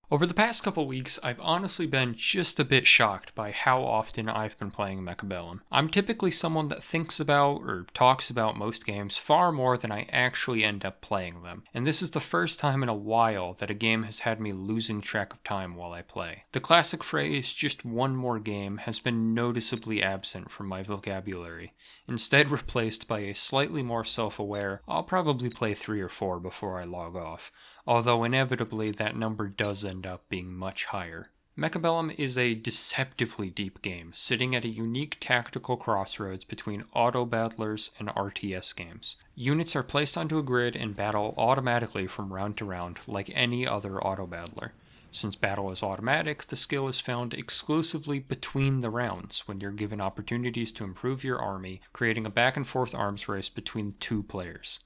Over the past couple weeks, I've honestly been just a bit shocked by how often I've been playing Mechabellum. I'm typically someone that thinks about or talks about most games far more than I actually end up playing them, and this is the first time in a while that a game has had me losing track of time while I play. The classic phrase, just one more game, has been noticeably absent from my vocabulary, instead replaced by a slightly more self-aware, I'll probably play 3 or 4 before I log off, although inevitably that number does end up being much higher. Mechabellum is a deceptively deep game, sitting at a unique tactical crossroads between auto-battlers and RTS games. Units are placed onto a grid and battle automatically from round to round, like any other auto-battler. Since battle is automatic, the skill is found exclusively between the rounds, when you're given opportunities to improve your army, creating a back-and-forth arms race between 2 players.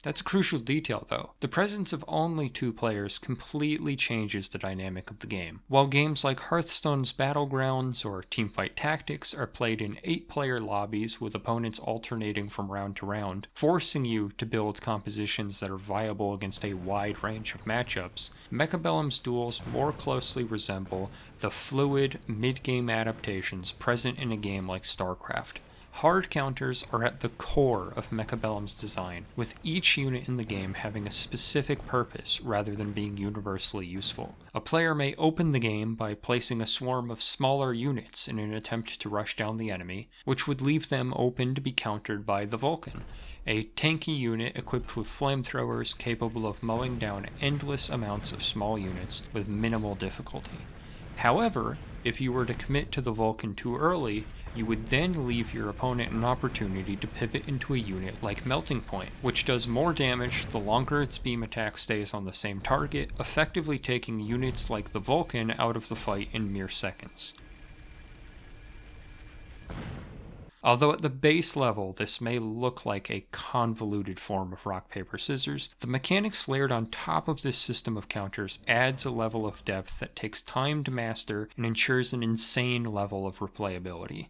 That's a crucial detail though. The presence of only 2 players completely changes the dynamic of the game. While games like Hearthstone's Battlegrounds or Teamfight Tactics are played in 8-player lobbies with opponents alternating from round to round, forcing you to build compositions that are viable against a wide range of matchups, Mechabellum's duels more closely resemble the fluid, mid-game adaptations present in a game like StarCraft. Hard counters are at the core of Mechabellum's design, with each unit in the game having a specific purpose rather than being universally useful. A player may open the game by placing a swarm of smaller units in an attempt to rush down the enemy, which would leave them open to be countered by the Vulcan, a tanky unit equipped with flamethrowers capable of mowing down endless amounts of small units with minimal difficulty. However, if you were to commit to the Vulcan too early, you would then leave your opponent an opportunity to pivot into a unit like Melting Point, which does more damage the longer its beam attack stays on the same target, effectively taking units like the Vulcan out of the fight in mere seconds. Although at the base level this may look like a convoluted form of rock, paper, scissors, the mechanics layered on top of this system of counters adds a level of depth that takes time to master and ensures an insane level of replayability.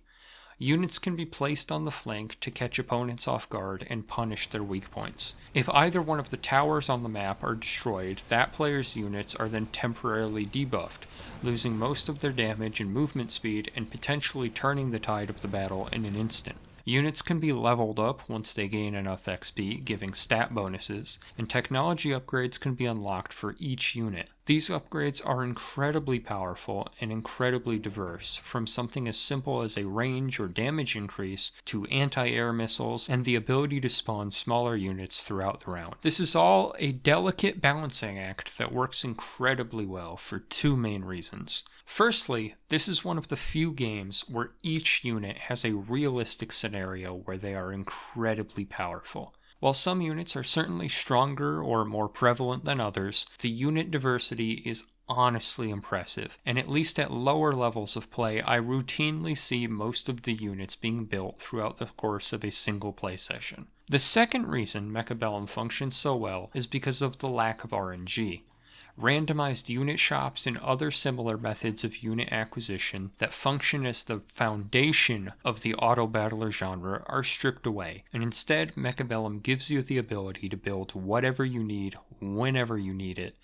Units can be placed on the flank to catch opponents off guard and punish their weak points. If either one of the towers on the map are destroyed, that player's units are then temporarily debuffed, losing most of their damage and movement speed and potentially turning the tide of the battle in an instant. Units can be leveled up once they gain enough XP, giving stat bonuses, and technology upgrades can be unlocked for each unit. These upgrades are incredibly powerful and incredibly diverse, from something as simple as a range or damage increase to anti-air missiles and the ability to spawn smaller units throughout the round. This is all a delicate balancing act that works incredibly well for 2 main reasons. Firstly, this is one of the few games where each unit has a realistic scenario where they are incredibly powerful. While some units are certainly stronger or more prevalent than others, the unit diversity is honestly impressive, and at least at lower levels of play, I routinely see most of the units being built throughout the course of a single play session. The second reason Mechabellum functions so well is because of the lack of RNG. Randomized unit shops and other similar methods of unit acquisition that function as the foundation of the auto-battler genre are stripped away, and instead Mechabellum gives you the ability to build whatever you need, whenever you need it,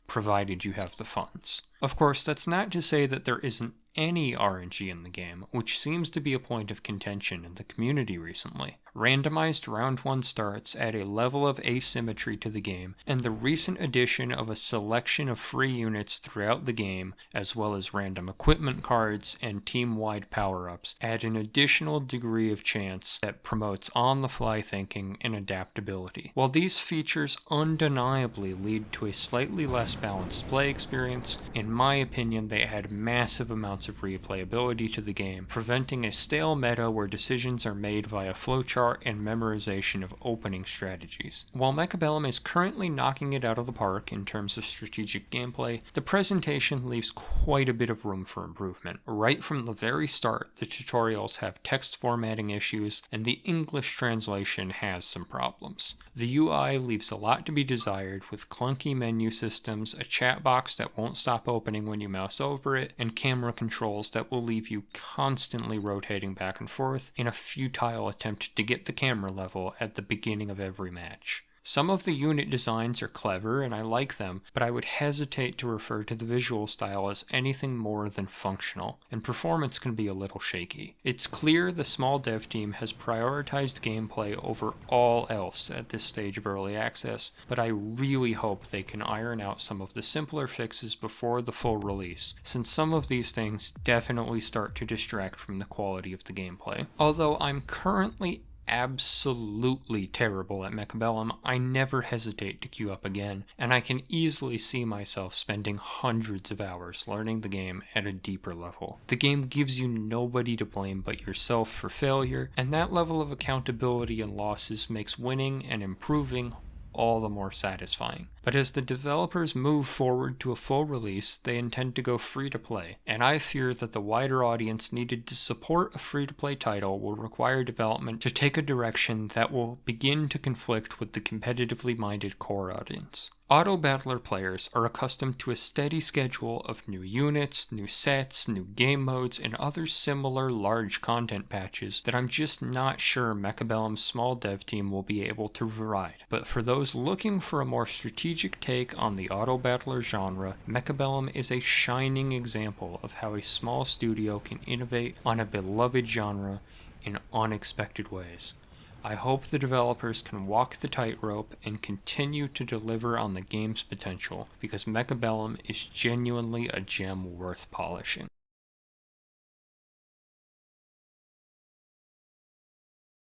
provided you have the funds. Of course, that's not to say that there isn't any RNG in the game, which seems to be a point of contention in the community recently. Randomized round 1 starts add a level of asymmetry to the game, and the recent addition of a selection of free units throughout the game, as well as random equipment cards and team-wide power-ups, add an additional degree of chance that promotes on-the-fly thinking and adaptability. While these features undeniably lead to a slightly less balanced play experience, in my opinion they add massive amounts of replayability to the game, preventing a stale meta where decisions are made via flowchart and memorization of opening strategies. While Mechabellum is currently knocking it out of the park in terms of strategic gameplay, the presentation leaves quite a bit of room for improvement. Right from the very start, the tutorials have text formatting issues, and the English translation has some problems. The UI leaves a lot to be desired, with clunky menu systems, a chat box that won't stop opening when you mouse over it, and camera controls that will leave you constantly rotating back and forth in a futile attempt to get the camera level at the beginning of every match. Some of the unit designs are clever and I like them, but I would hesitate to refer to the visual style as anything more than functional, and performance can be a little shaky. It's clear the small dev team has prioritized gameplay over all else at this stage of early access, but I really hope they can iron out some of the simpler fixes before the full release, since some of these things definitely start to distract from the quality of the gameplay. Although I'm currently absolutely terrible at Mechabellum, I never hesitate to queue up again, and I can easily see myself spending hundreds of hours learning the game at a deeper level. The game gives you nobody to blame but yourself for failure, and that level of accountability and losses makes winning and improving all the more satisfying. But as the developers move forward to a full release, they intend to go free to play, and I fear that the wider audience needed to support a free to play title will require development to take a direction that will begin to conflict with the competitively minded core audience. Auto Battler players are accustomed to a steady schedule of new units, new sets, new game modes, and other similar large content patches that I'm just not sure Mechabellum's small dev team will be able to provide. But for those looking for a more strategic take on the Auto Battler genre, Mechabellum is a shining example of how a small studio can innovate on a beloved genre in unexpected ways. I hope the developers can walk the tightrope and continue to deliver on the game's potential, because Mechabellum is genuinely a gem worth polishing.